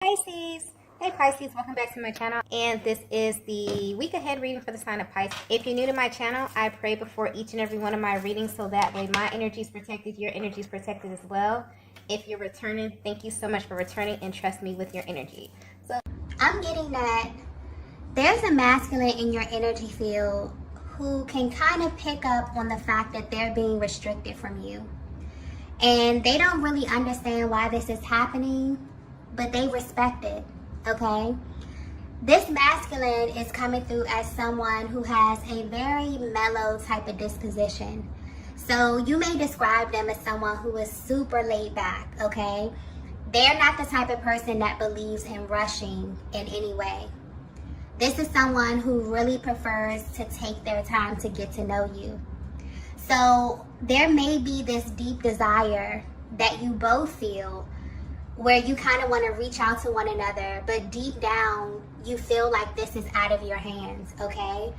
Pisces. Hey Pisces, welcome back to my channel, and this is the week ahead reading for the sign of Pisces. If you're new to my channel, I pray before each and every one of my readings so that way my energy is protected, your energy is protected as well. If you're returning, thank you so much for returning and trust me with your energy. So I'm getting that there's a masculine in your energy field who can kind of pick up on the fact that they're being restricted from you. And they don't really understand why this is happening, but they respect it, okay? This masculine is coming through as someone who has a very mellow type of disposition. So you may describe them as someone who is super laid back, okay? They're not the type of person that believes in rushing in any way. This is someone who really prefers to take their time to get to know you. So there may be this deep desire that you both feel where you kind of want to reach out to one another, but deep down you feel like this is out of your hands, okay?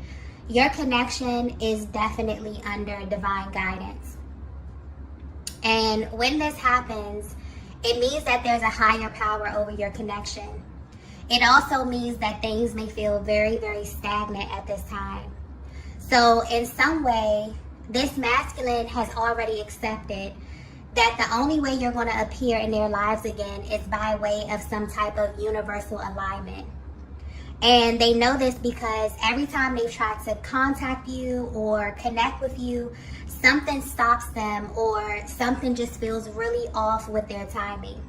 Your connection is definitely under divine guidance. And when this happens, it means that there's a higher power over your connection. It also means that things may feel very, very stagnant at this time. So in some way, this masculine has already accepted that the only way you're going to appear in their lives again is by way of some type of universal alignment. And they know this because every time they try to contact you or connect with you, something stops them or something just feels really off with their timing.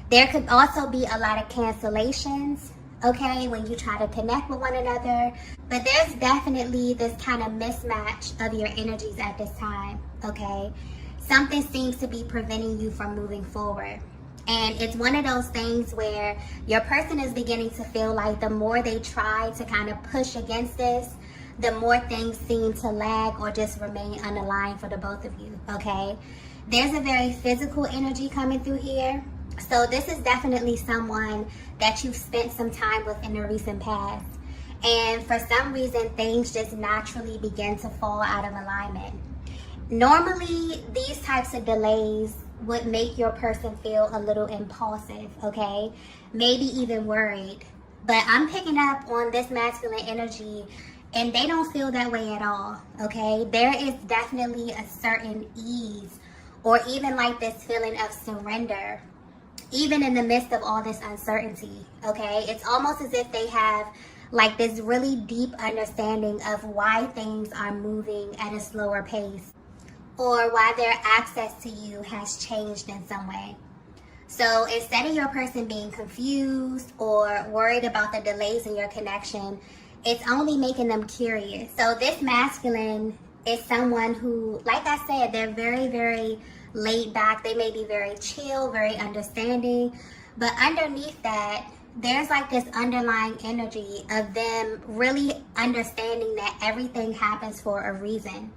There could also be a lot of cancellations, okay, when you try to connect with one another. But there's definitely this kind of mismatch of your energies at this time, okay? Something seems to be preventing you from moving forward. And it's one of those things where your person is beginning to feel like the more they try to kind of push against this, the more things seem to lag or just remain unaligned for the both of you, okay? There's a very physical energy coming through here. So this is definitely someone that you've spent some time with in the recent past. And for some reason, things just naturally begin to fall out of alignment. Normally, these types of delays would make your person feel a little impulsive, okay? Maybe even worried. But I'm picking up on this masculine energy and they don't feel that way at all, okay? There is definitely a certain ease or even like this feeling of surrender, even in the midst of all this uncertainty, okay? It's almost as if they have like this really deep understanding of why things are moving at a slower pace or why their access to you has changed in some way. So instead of your person being confused or worried about the delays in your connection, it's only making them curious. So this masculine is someone who, like I said, they're very, very laid back. They may be very chill, very understanding, but underneath that, there's like this underlying energy of them really understanding that everything happens for a reason.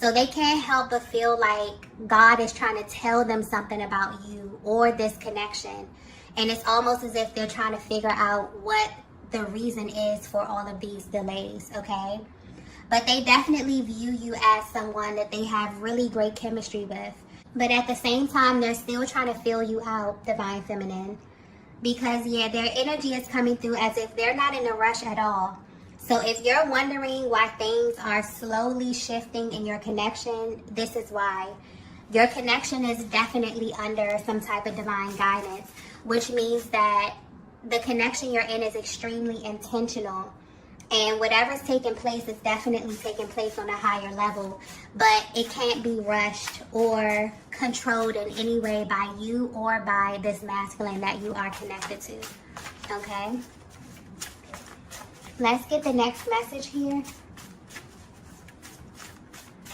So they can't help but feel like God is trying to tell them something about you or this connection. And it's almost as if they're trying to figure out what the reason is for all of these delays, okay? But they definitely view you as someone that they have really great chemistry with. But at the same time, they're still trying to fill you out, Divine Feminine. Because, yeah, their energy is coming through as if they're not in a rush at all. So if you're wondering why things are slowly shifting in your connection, this is why. Your connection is definitely under some type of divine guidance, which means that the connection you're in is extremely intentional. And whatever's taking place is definitely taking place on a higher level, but it can't be rushed or controlled in any way by you or by this masculine that you are connected to, okay? Let's get the next message here.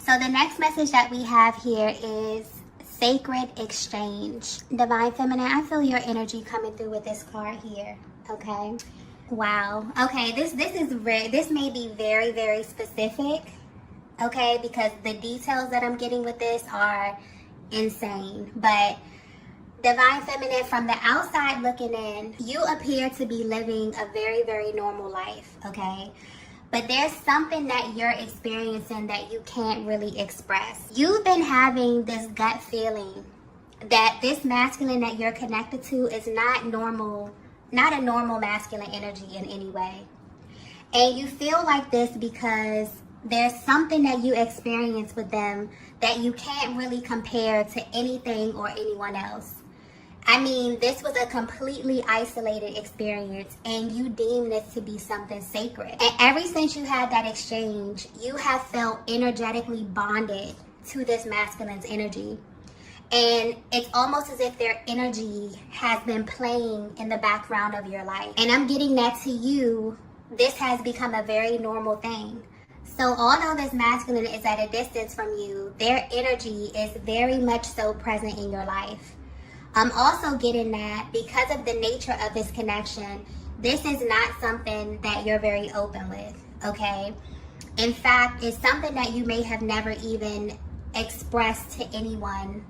So the next message that we have here is sacred exchange. Divine Feminine, I feel your energy coming through with this card here, okay? Wow. Okay, this may be very, very specific, okay, because the details that I'm getting with this are insane. But Divine Feminine, from the outside looking in, you appear to be living a very, very normal life, okay? But there's something that you're experiencing that you can't really express. You've been having this gut feeling that this masculine that you're connected to is not normal, not a normal masculine energy in any way. And you feel like this because there's something that you experience with them that you can't really compare to anything or anyone else. I mean, this was a completely isolated experience, and you deem this to be something sacred. And ever since you had that exchange, you have felt energetically bonded to this masculine's energy. And it's almost as if their energy has been playing in the background of your life. And I'm getting that to you, this has become a very normal thing. So although this masculine is at a distance from you, their energy is very much so present in your life. I'm also getting that because of the nature of this connection, this is not something that you're very open with, okay? In fact, it's something that you may have never even expressed to anyone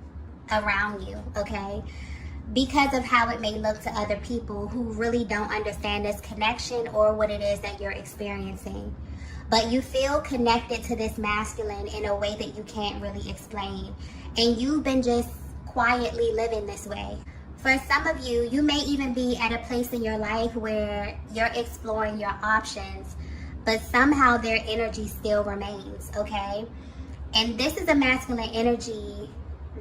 around you, okay? Because of how it may look to other people who really don't understand this connection or what it is that you're experiencing. But you feel connected to this masculine in a way that you can't really explain. And you've been just quietly living this way. For some of you, you may even be at a place in your life where you're exploring your options, but somehow their energy still remains, okay? And this is a masculine energy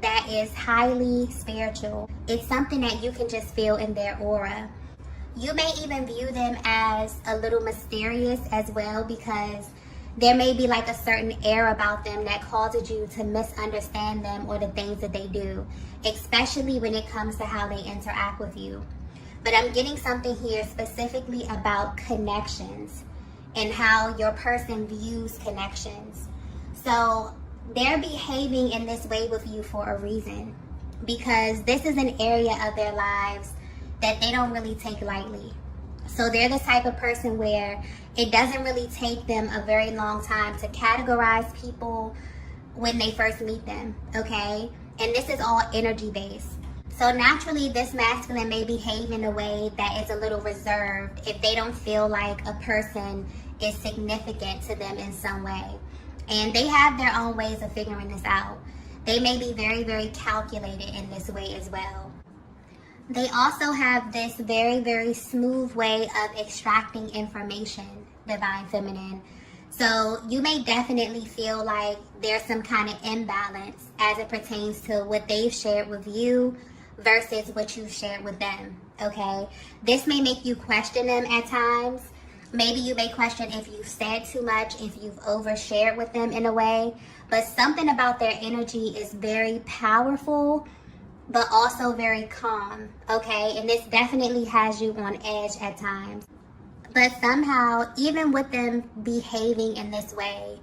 that is highly spiritual. It's something that you can just feel in their aura. You may even view them as a little mysterious as well, because there may be like a certain air about them that causes you to misunderstand them or the things that they do, especially when it comes to how they interact with you. But I'm getting something here specifically about connections and how your person views connections. So they're behaving in this way with you for a reason, because this is an area of their lives that they don't really take lightly. So they're the type of person where it doesn't really take them a very long time to categorize people when they first meet them, okay? And this is all energy based. So naturally, this masculine may behave in a way that is a little reserved if they don't feel like a person is significant to them in some way. And they have their own ways of figuring this out. They may be very, very calculated in this way as well. They also have this very, very smooth way of extracting information, Divine Feminine. So you may definitely feel like there's some kind of imbalance as it pertains to what they've shared with you versus what you've shared with them, okay? This may make you question them at times. Maybe you may question if you've said too much, if you've overshared with them in a way. But something about their energy is very powerful, but also very calm, okay? And this definitely has you on edge at times. But somehow, even with them behaving in this way,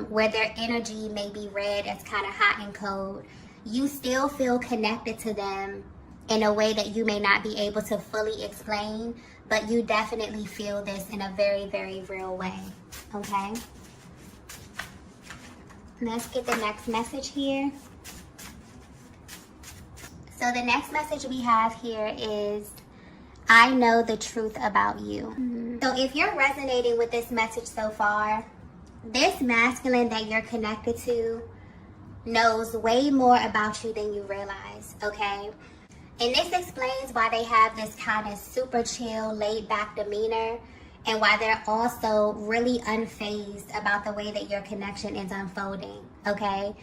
where their energy may be read as kind of hot and cold, you still feel connected to them in a way that you may not be able to fully explain, but you definitely feel this in a very, very real way, okay? Let's get the next message here. So the next message we have here is, I know the truth about you. So if you're resonating with this message so far, this masculine that you're connected to knows way more about you than you realize, okay? And this explains why they have this kind of super chill, laid back demeanor, and why they're also really unfazed about the way that your connection is unfolding, okay?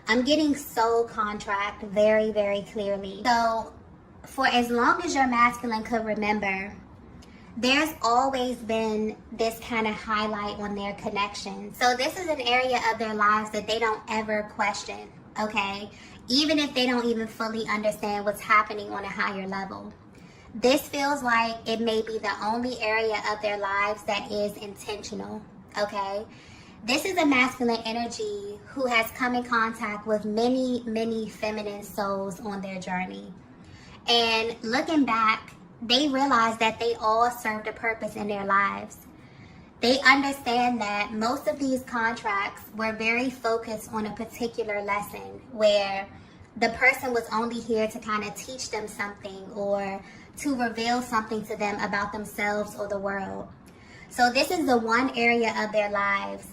I'm getting soul contract very, very clearly. So for as long as your masculine could remember, there's always been this kind of highlight on their connection. So this is an area of their lives that they don't ever question, okay? Even if they don't even fully understand what's happening on a higher level. This feels like it may be the only area of their lives that is intentional, okay? This is a masculine energy who has come in contact with many, many feminine souls on their journey. And looking back, they realize that they all served a purpose in their lives. They understand that most of these contracts were very focused on a particular lesson where the person was only here to kind of teach them something or to reveal something to them about themselves or the world. So this is the one area of their lives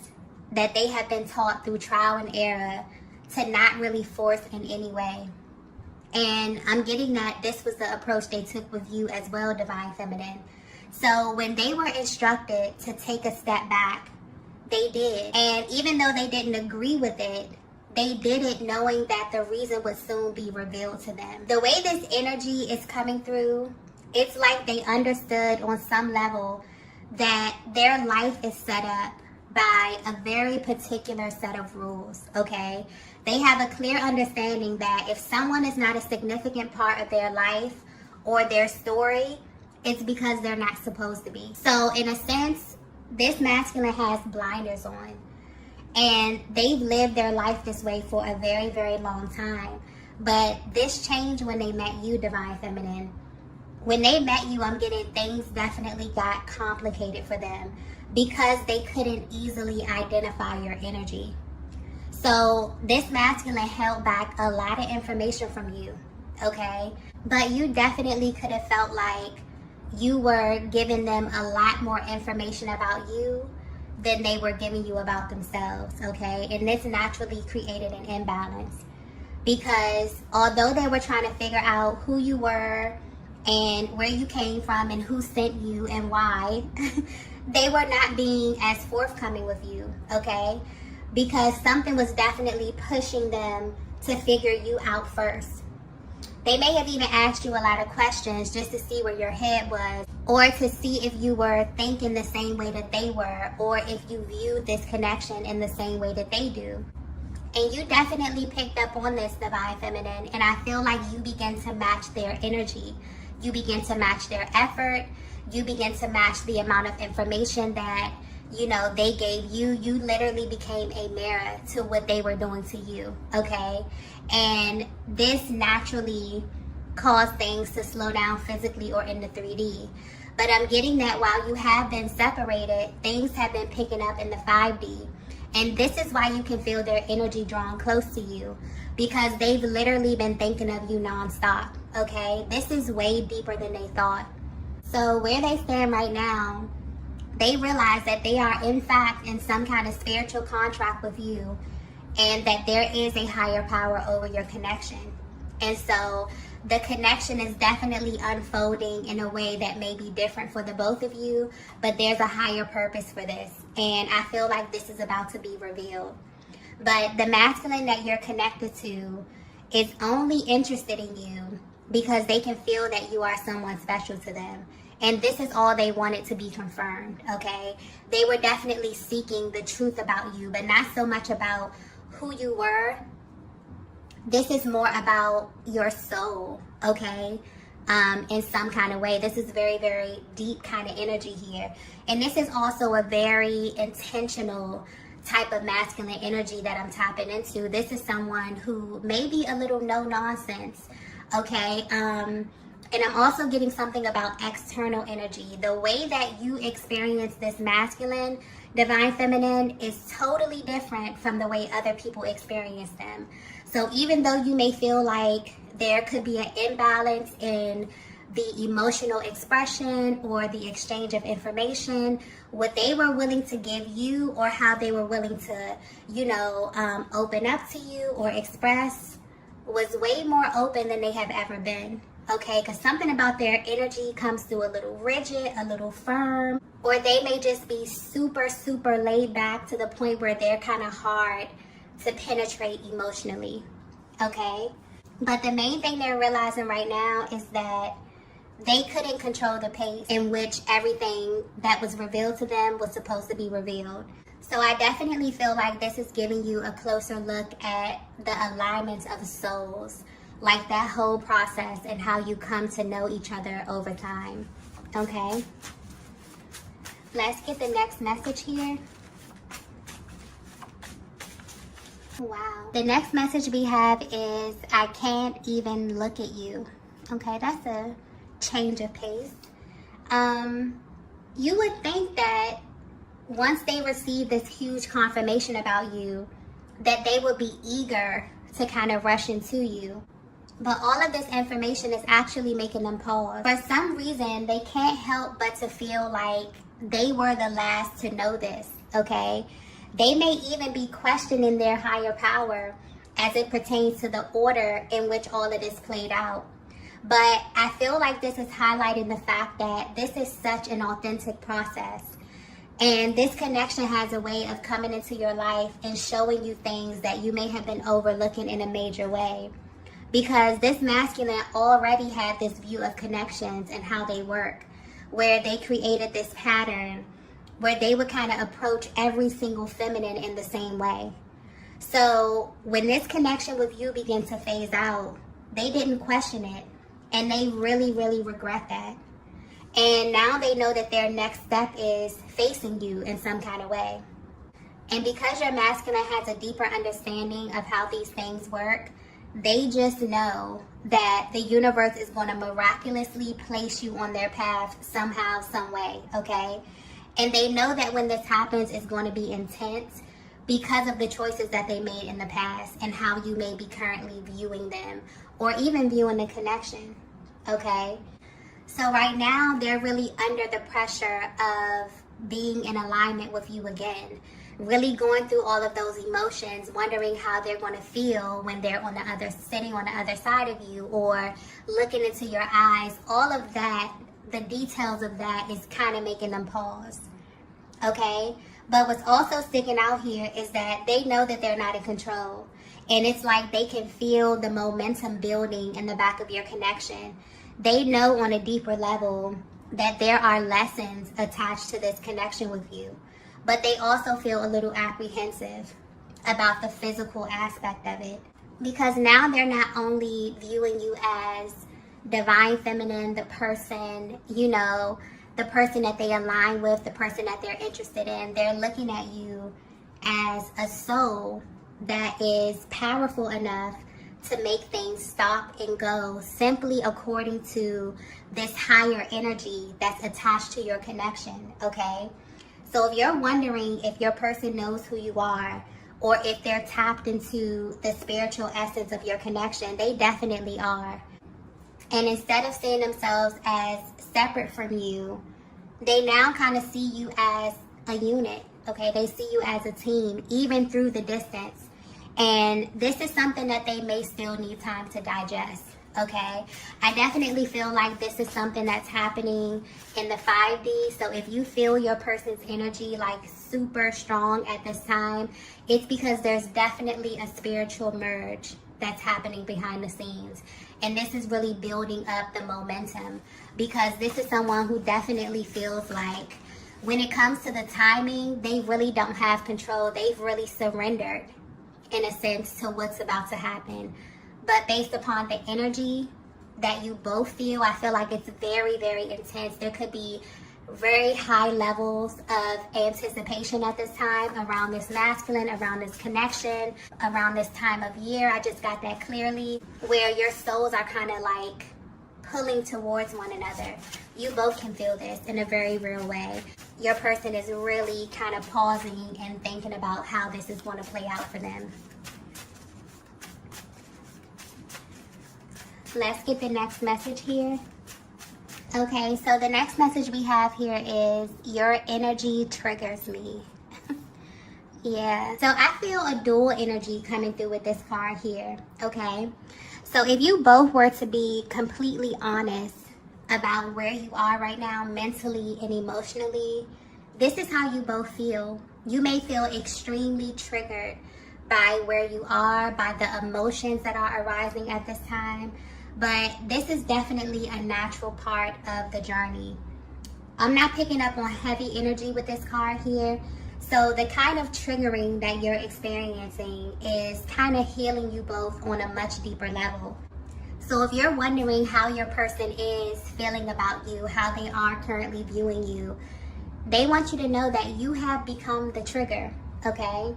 that they have been taught through trial and error to not really force in any way. And I'm getting that this was the approach they took with you as well, Divine Feminine. So when they were instructed to take a step back, they did. And even though they didn't agree with it, they did it knowing that the reason would soon be revealed to them. The way this energy is coming through, it's like they understood on some level that their life is set up by a very particular set of rules, okay? They have a clear understanding that if someone is not a significant part of their life or their story, it's because they're not supposed to be. So in a sense, this masculine has blinders on. And they've lived their life this way for a very, very long time. But this changed when they met you, Divine Feminine. When they met you, I'm getting things definitely got complicated for them because they couldn't easily identify your energy. So this masculine held back a lot of information from you, okay? But you definitely could have felt like you were giving them a lot more information about you than they were giving you about themselves, okay? And this naturally created an imbalance because although they were trying to figure out who you were and where you came from and who sent you and why, they were not being as forthcoming with you, okay? Because something was definitely pushing them to figure you out first. They may have even asked you a lot of questions just to see where your head was, or to see if you were thinking the same way that they were, or if you viewed this connection in the same way that they do. And you definitely picked up on this, Divine Feminine, and I feel like you begin to match their energy. You begin to match their effort. You begin to match the amount of information that, you know, they gave you. You literally became a mirror to what they were doing to you, okay? And this naturally caused things to slow down physically or in the 3D. But I'm getting that while you have been separated, things have been picking up in the 5D. And this is why you can feel their energy drawn close to you, because they've literally been thinking of you nonstop, okay? This is way deeper than they thought. So where they stand right now, they realize that they are in fact in some kind of spiritual contract with you, and that there is a higher power over your connection. And so the connection is definitely unfolding in a way that may be different for the both of you, but there's a higher purpose for this. And I feel like this is about to be revealed. But the masculine that you're connected to is only interested in you because they can feel that you are someone special to them. And this is all they wanted to be confirmed, okay? They were definitely seeking the truth about you, but not so much about who you were. This is more about your soul, okay? In some kind of way. This is very, very deep kind of energy here. And this is also a very intentional type of masculine energy that I'm tapping into. This is someone who may be a little no nonsense, okay? And I'm also getting something about external energy. The way that you experience this masculine, Divine Feminine, is totally different from the way other people experience them. So even though you may feel like there could be an imbalance in the emotional expression or the exchange of information, what they were willing to give you or how they were willing to, you know, open up to you or express was way more open than they have ever been. Okay, because something about their energy comes through a little rigid, a little firm, or they may just be super, super laid back to the point where they're kind of hard to penetrate emotionally, okay? But the main thing they're realizing right now is that they couldn't control the pace in which everything that was revealed to them was supposed to be revealed. So I definitely feel like this is giving you a closer look at the alignments of souls, like that whole process and how you come to know each other over time, okay? Let's get the next message here. Wow. The next message we have is, I can't even look at you. Okay, that's a change of pace. You would think that once they receive this huge confirmation about you, that they would be eager to kind of rush into you. But all of this information is actually making them pause. For some reason, they can't help but to feel like they were the last to know this, okay? They may even be questioning their higher power as it pertains to the order in which all of this played out. But I feel like this is highlighting the fact that this is such an authentic process. And this connection has a way of coming into your life and showing you things that you may have been overlooking in a major way. Because this masculine already had this view of connections and how they work, where they created this pattern where they would kind of approach every single feminine in the same way. So when this connection with you began to phase out, they didn't question it. And they really, really regret that. And now they know that their next step is facing you in some kind of way. And because your masculine has a deeper understanding of how these things work, they just know that the universe is going to miraculously place you on their path somehow, some way, okay? And they know that when this happens, it's going to be intense because of the choices that they made in the past and how you may be currently viewing them or even viewing the connection, okay? So right now, they're really under the pressure of being in alignment with you again, really going through all of those emotions, wondering how they're going to feel when they're sitting on the other side of you or looking into your eyes. All of that, the details of that is kind of making them pause, okay? But what's also sticking out here is that they know that they're not in control. And it's like they can feel the momentum building in the back of your connection. They know on a deeper level that there are lessons attached to this connection with you. But they also feel a little apprehensive about the physical aspect of it. Because now they're not only viewing you as divine feminine, the person, the person that they align with, the person that they're interested in. They're looking at you as a soul that is powerful enough to make things stop and go simply according to this higher energy that's attached to your connection, okay? So if you're wondering if your person knows who you are or if they're tapped into the spiritual essence of your connection, they definitely are. And instead of seeing themselves as separate from you, they now kind of see you as a unit, okay? They see you as a team, even through the distance. And this is something that they may still need time to digest, okay? I definitely feel like this is something that's happening in the 5D. So if you feel your person's energy like super strong at this time, it's because there's definitely a spiritual merge that's happening behind the scenes. And this is really building up the momentum because this is someone who definitely feels like when it comes to the timing, they really don't have control. They've really surrendered, in a sense, to what's about to happen. But based upon the energy that you both feel, I feel like it's very, very intense. There could be very high levels of anticipation at this time around this masculine, around this connection, around this time of year. I just got that clearly, where your souls are kind of like pulling towards one another. You both can feel this in a very real way. Your person is really kind of pausing and thinking about how this is going to play out for them. Let's get the next message here. Okay, so the next message we have here is, your energy triggers me. Yeah, so I feel a dual energy coming through with this card here, okay? So if you both were to be completely honest about where you are right now, mentally and emotionally, this is how you both feel. You may feel extremely triggered by where you are, by the emotions that are arising at this time. But this is definitely a natural part of the journey. I'm not picking up on heavy energy with this card here. So the kind of triggering that you're experiencing is kind of healing you both on a much deeper level. So if you're wondering how your person is feeling about you, how they are currently viewing you, they want you to know that you have become the trigger, okay?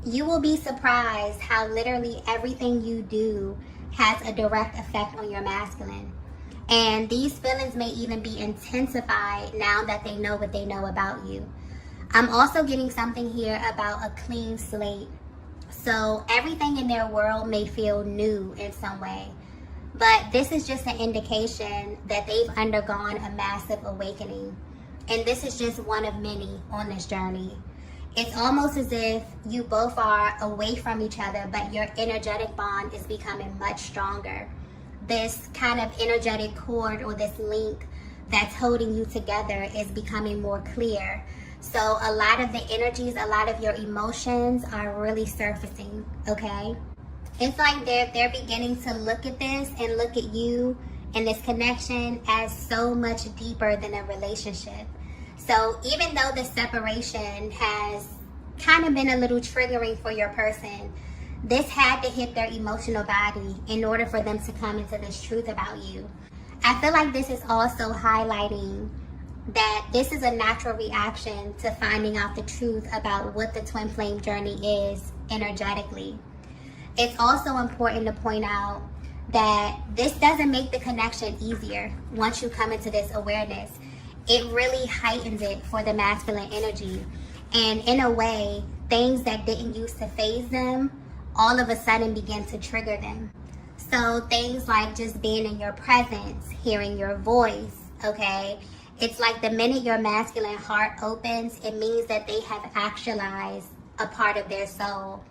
You will be surprised how literally everything you do has a direct effect on your masculine. And these feelings may even be intensified now that they know what they know about you. I'm also getting something here about a clean slate. So everything in their world may feel new in some way. But this is just an indication that they've undergone a massive awakening. And this is just one of many on this journey. It's almost as if you both are away from each other, but your energetic bond is becoming much stronger. This kind of energetic cord or this link that's holding you together is becoming more clear. So a lot of the energies, a lot of your emotions are really surfacing, okay? It's like they're beginning to look at this and look at you and this connection as so much deeper than a relationship. So even though the separation has kind of been a little triggering for your person, this had to hit their emotional body in order for them to come into this truth about you. I feel like this is also highlighting that this is a natural reaction to finding out the truth about what the twin flame journey is energetically. It's also important to point out that this doesn't make the connection easier once you come into this awareness. It really heightens it for the masculine energy. And in a way, things that didn't used to faze them, all of a sudden begin to trigger them. So things like just being in your presence, hearing your voice, okay? It's like the minute your masculine heart opens, it means that they have actualized a part of their soul.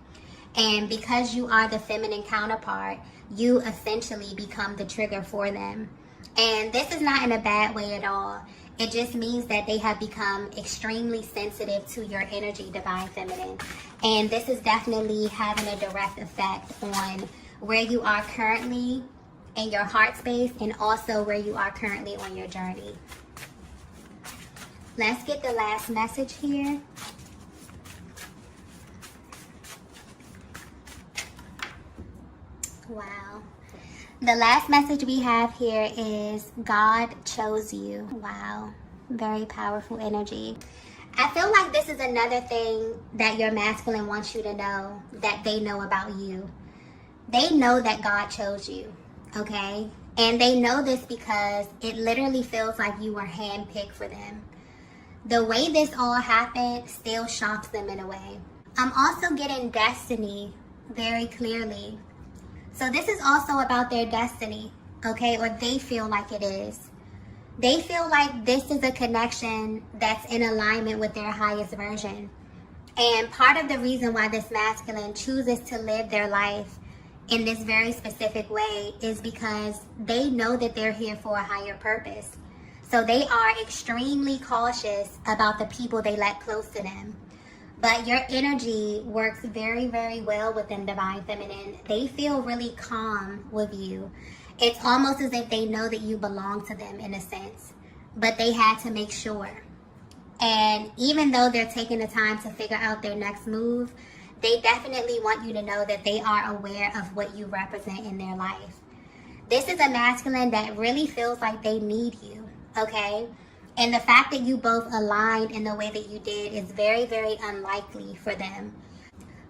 And because you are the feminine counterpart, you essentially become the trigger for them. And this is not in a bad way at all. It just means that they have become extremely sensitive to your energy, divine feminine. And this is definitely having a direct effect on where you are currently in your heart space and also where you are currently on your journey. Let's get the last message here. Wow. The last message we have here is God chose you. Wow. Very powerful energy. I feel like this is another thing that your masculine wants you to know that they know about you. They know that God chose you, okay? And they know this because it literally feels like you were handpicked for them. The way this all happened still shocks them in a way. I'm also getting destiny very clearly. So this is also about their destiny, okay? Or they feel like it is. They feel like this is a connection that's in alignment with their highest version. And part of the reason why this masculine chooses to live their life in this very specific way is because they know that they're here for a higher purpose. So they are extremely cautious about the people they let close to them. But your energy works very, very well with them, divine feminine. They feel really calm with you. It's almost as if they know that you belong to them in a sense. But they had to make sure. And even though they're taking the time to figure out their next move, they definitely want you to know that they are aware of what you represent in their life. This is a masculine that really feels like they need you, okay? And the fact that you both aligned in the way that you did is very, very unlikely for them.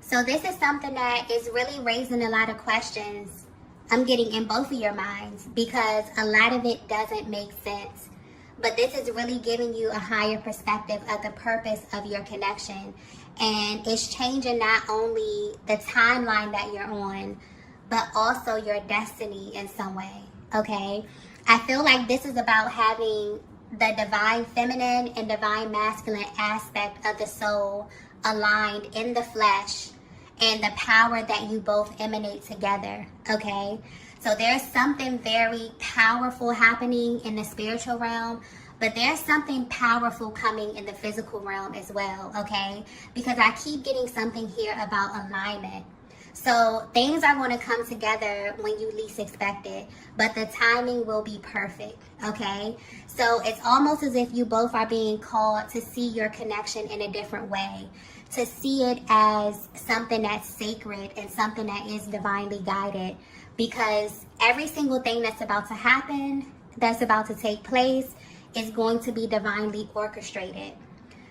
So this is something that is really raising a lot of questions I'm getting in both of your minds because a lot of it doesn't make sense. But this is really giving you a higher perspective of the purpose of your connection. And it's changing not only the timeline that you're on, but also your destiny in some way, okay? I feel like this is about having the divine feminine and divine masculine aspect of the soul aligned in the flesh and the power that you both emanate together, okay? So there's something very powerful happening in the spiritual realm, but there's something powerful coming in the physical realm as well, okay? Because I keep getting something here about alignment. So things are going to come together when you least expect it, but the timing will be perfect, okay? So it's almost as if you both are being called to see your connection in a different way, to see it as something that's sacred and something that is divinely guided, because every single thing that's about to happen, that's about to take place, is going to be divinely orchestrated.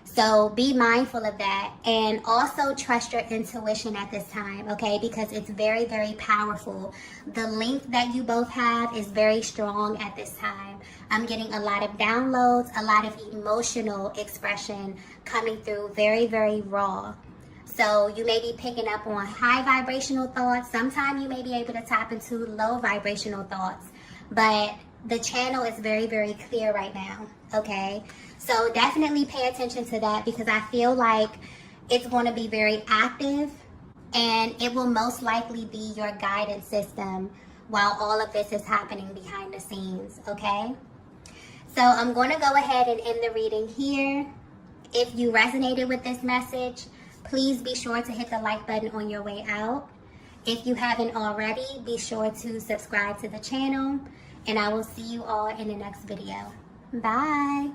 So be mindful of that, and also trust your intuition at this time, okay? Because it's very, very powerful. The link that you both have is very strong at this time. I'm getting a lot of downloads, a lot of emotional expression coming through, very, very raw. So you may be picking up on high vibrational thoughts. Sometimes you may be able to tap into low vibrational thoughts, but the channel is very, very clear right now, okay? So definitely pay attention to that, because I feel like It's going to be very active, and it will most likely be your guidance system while all of this is happening behind the scenes, okay? So I'm going to go ahead and end the reading here. If you resonated with this message, please be sure to hit the like button on your way out. If you haven't already, be sure to subscribe to the channel, and I will see you all in the next video. Bye.